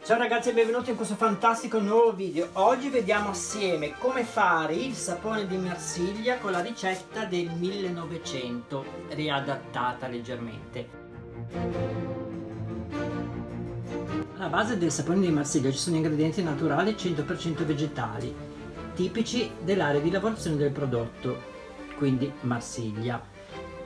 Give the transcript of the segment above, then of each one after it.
Ciao ragazzi e benvenuti in questo fantastico nuovo video. Oggi vediamo assieme come fare il sapone di Marsiglia con la ricetta del 1900 riadattata leggermente. Alla base del sapone di Marsiglia ci sono ingredienti naturali 100% vegetali, tipici dell'area di lavorazione del prodotto, quindi Marsiglia.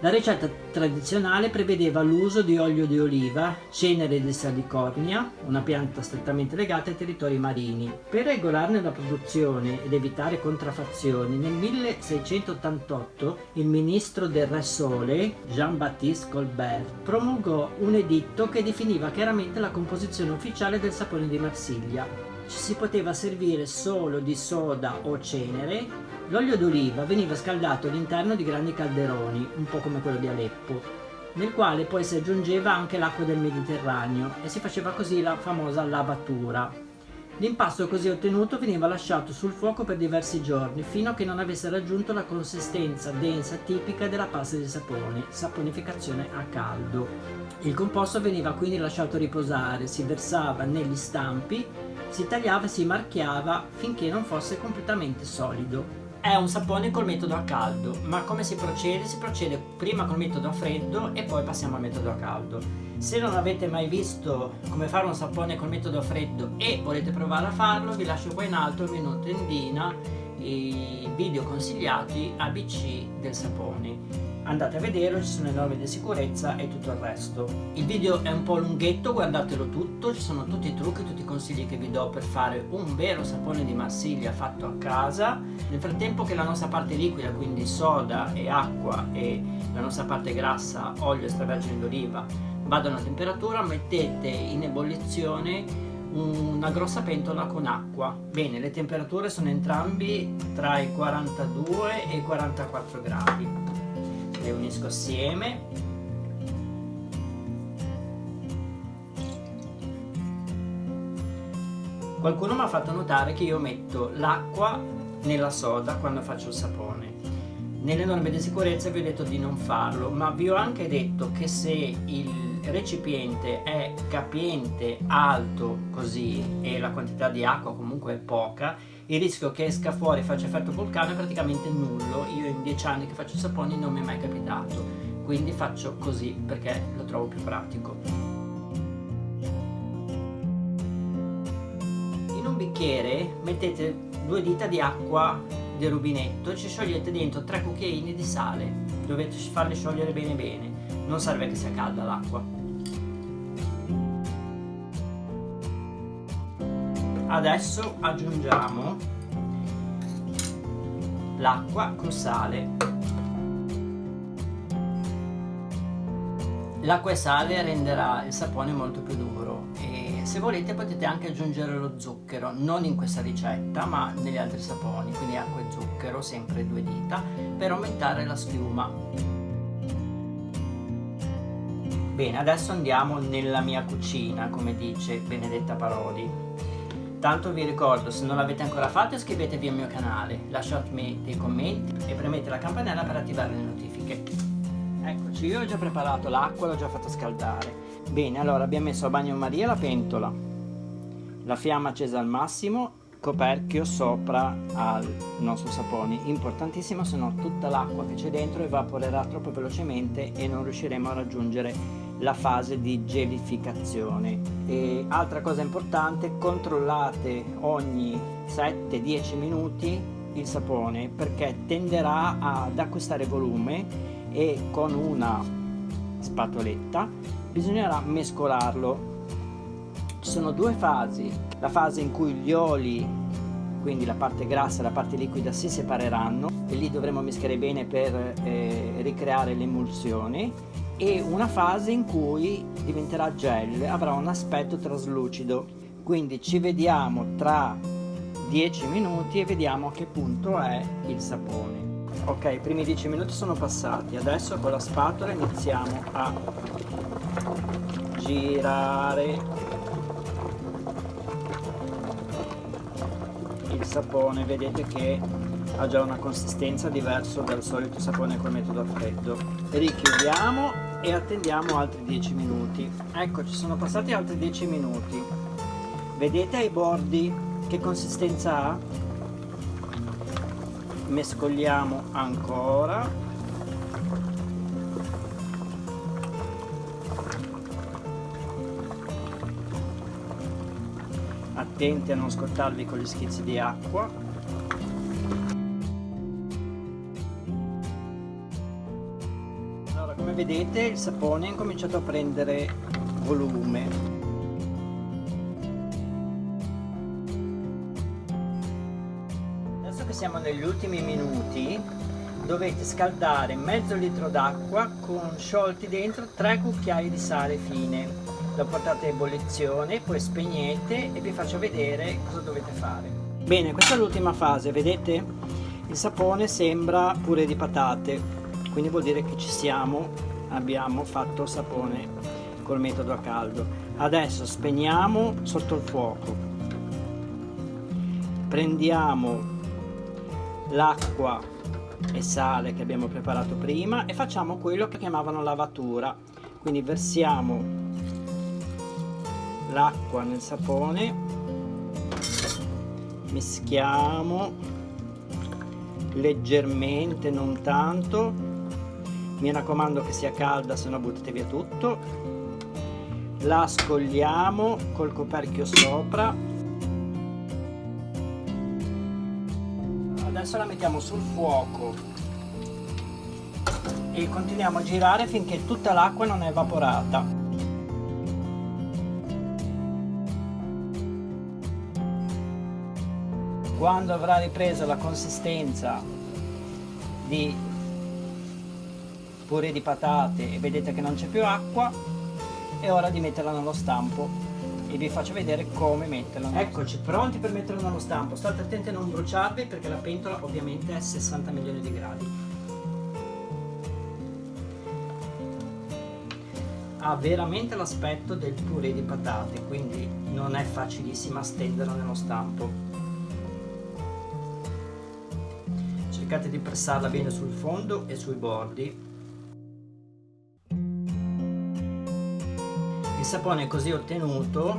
La ricetta tradizionale prevedeva l'uso di olio di oliva, cenere di salicornia, una pianta strettamente legata ai territori marini. Per regolarne la produzione ed evitare contraffazioni, nel 1688 il ministro del Re Sole, Jean-Baptiste Colbert, promulgò un editto che definiva chiaramente la composizione ufficiale del sapone di Marsiglia. Ci si poteva servire solo di soda o cenere. L'olio d'oliva veniva scaldato all'interno di grandi calderoni, un po' come quello di Aleppo, nel quale poi si aggiungeva anche l'acqua del Mediterraneo e si faceva così la famosa lavatura. L'impasto così ottenuto veniva lasciato sul fuoco per diversi giorni fino a che non avesse raggiunto la consistenza densa tipica della pasta di sapone, saponificazione a caldo. Il composto veniva quindi lasciato riposare, si versava negli stampi, si tagliava e si marchiava finché non fosse completamente solido. È un sapone col metodo a caldo, ma come si procede? Si procede prima col metodo a freddo e poi passiamo al metodo a caldo. Se non avete mai visto come fare un sapone col metodo a freddo e volete provare a farlo, vi lascio qua in alto il menu tendina, i video consigliati ABC del sapone. Andate a vederlo, ci sono le norme di sicurezza e tutto il resto. Il video è un po' lunghetto, guardatelo tutto, ci sono tutti i trucchi, tutti i consigli che vi do per fare un vero sapone di Marsiglia fatto a casa. Nel frattempo che la nostra parte liquida, quindi soda e acqua, e la nostra parte grassa, olio extravergine d'oliva, vadano a temperatura, mettete in ebollizione una grossa pentola con acqua. Bene, le temperature sono entrambi tra i 42 e i 44 gradi. Le unisco assieme. Qualcuno mi ha fatto notare che io metto l'acqua nella soda quando faccio il sapone. Nelle norme di sicurezza vi ho detto di non farlo, ma vi ho anche detto che se il recipiente è capiente, alto così e la quantità di acqua comunque è poca, il rischio che esca fuori e faccia effetto vulcano è praticamente nullo. Io in 10 anni che faccio saponi non mi è mai capitato, quindi faccio così perché lo trovo più pratico. In un bicchiere mettete 2 dita di acqua del rubinetto e ci sciogliete dentro 3 cucchiaini di sale. Dovete farli sciogliere bene bene, non serve che sia calda l'acqua. Adesso aggiungiamo l'acqua col sale. L'acqua e sale renderà il sapone molto più duro e se volete potete anche aggiungere lo zucchero, non in questa ricetta ma negli altri saponi, quindi acqua e zucchero, sempre 2 dita, per aumentare la schiuma. Bene, adesso andiamo nella mia cucina, come dice Benedetta Parodi. Tanto vi ricordo, se non l'avete ancora fatto iscrivetevi al mio canale, lasciatemi dei commenti e premete la campanella per attivare le notifiche. Eccoci, io ho già preparato l'acqua, l'ho già fatta scaldare. Bene, allora abbiamo messo a bagnomaria la pentola, la fiamma accesa al massimo, coperchio sopra al nostro sapone. Importantissimo, se no tutta l'acqua che c'è dentro evaporerà troppo velocemente e non riusciremo a raggiungere la fase di gelificazione. E altra cosa importante, controllate ogni 7-10 minuti il sapone perché tenderà ad acquistare volume e con una spatoletta bisognerà mescolarlo. Ci sono 2 fasi, la fase in cui gli oli, quindi la parte grassa e la parte liquida, si separeranno e lì dovremo mischiare bene per ricreare l'emulsione, e una fase in cui diventerà gel, avrà un aspetto traslucido. Quindi ci vediamo tra 10 minuti e vediamo a che punto è il sapone. Ok, i primi 10 minuti sono passati, adesso con la spatola iniziamo a girare il sapone. Vedete che ha già una consistenza diversa dal solito sapone col metodo a freddo. Richiudiamo e attendiamo altri 10 minuti. Ecco, ci sono passati altri 10 minuti. Vedete ai bordi che consistenza ha? Mescoliamo ancora. Attenti a non scottarvi con gli schizzi di acqua. Allora, come vedete il sapone ha incominciato a prendere volume. Adesso che siamo negli ultimi minuti, dovete scaldare mezzo litro d'acqua con sciolti dentro 3 cucchiai di sale fine. Lo portate a ebollizione, poi spegnete e vi faccio vedere cosa dovete fare. Bene, questa è l'ultima fase, vedete? Il sapone sembra purè di patate, quindi vuol dire che ci siamo, abbiamo fatto sapone col metodo a caldo. Adesso spegniamo sotto il fuoco, prendiamo l'acqua e sale che abbiamo preparato prima e facciamo quello che chiamavano lavatura, quindi versiamo l'acqua nel sapone, mischiamo leggermente, non tanto, mi raccomando che sia calda, se no buttate via tutto. La scogliamo col coperchio sopra. Adesso la mettiamo sul fuoco e continuiamo a girare finché tutta l'acqua non è evaporata. Quando avrà ripreso la consistenza di purè di patate e vedete che non c'è più acqua, è ora di metterla nello stampo e vi faccio vedere come metterla. Eccoci pronti per metterla nello stampo. State attenti a non bruciarvi perché la pentola ovviamente è 60 milioni di gradi. Ha veramente l'aspetto del purè di patate, quindi non è facilissima stenderla nello stampo. Cercate di pressarla bene sul fondo e sui bordi. Il sapone così ottenuto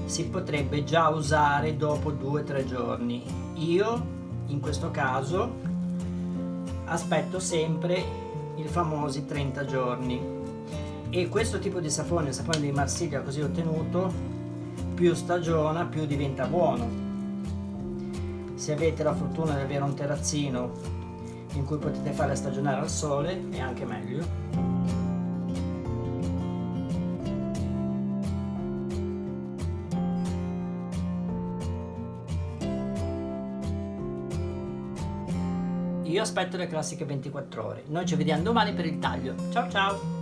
si potrebbe già usare dopo 2-3 giorni. Io in questo caso aspetto sempre i famosi 30 giorni e questo tipo di sapone, il sapone di Marsiglia così ottenuto, più stagiona più diventa buono. Se avete la fortuna di avere un terrazzino in cui potete farle stagionare al sole è anche meglio. Io aspetto le classiche 24 ore. Noi ci vediamo domani per il taglio. Ciao ciao!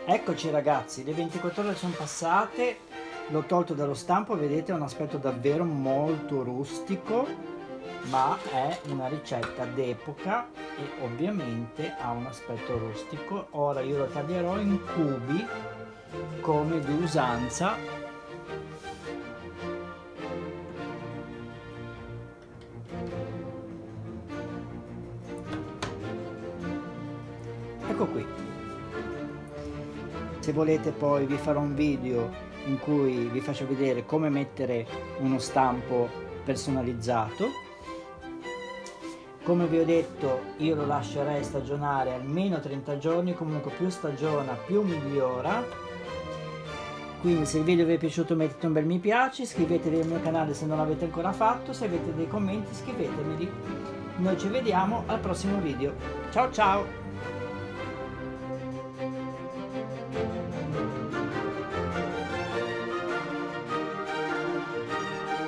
Eccoci ragazzi, le 24 ore sono passate, l'ho tolto dallo stampo, vedete ha un aspetto davvero molto rustico, ma è una ricetta d'epoca e ovviamente ha un aspetto rustico. Ora io lo taglierò in cubi come di usanza. Ecco qui. Se volete poi vi farò un video in cui vi faccio vedere come mettere uno stampo personalizzato. Come vi ho detto, io lo lascerei stagionare almeno 30 giorni, comunque più stagiona più migliora. Quindi se il video vi è piaciuto mettete un bel mi piace, iscrivetevi al mio canale se non l'avete ancora fatto, se avete dei commenti scrivetemeli. Noi ci vediamo al prossimo video. Ciao ciao!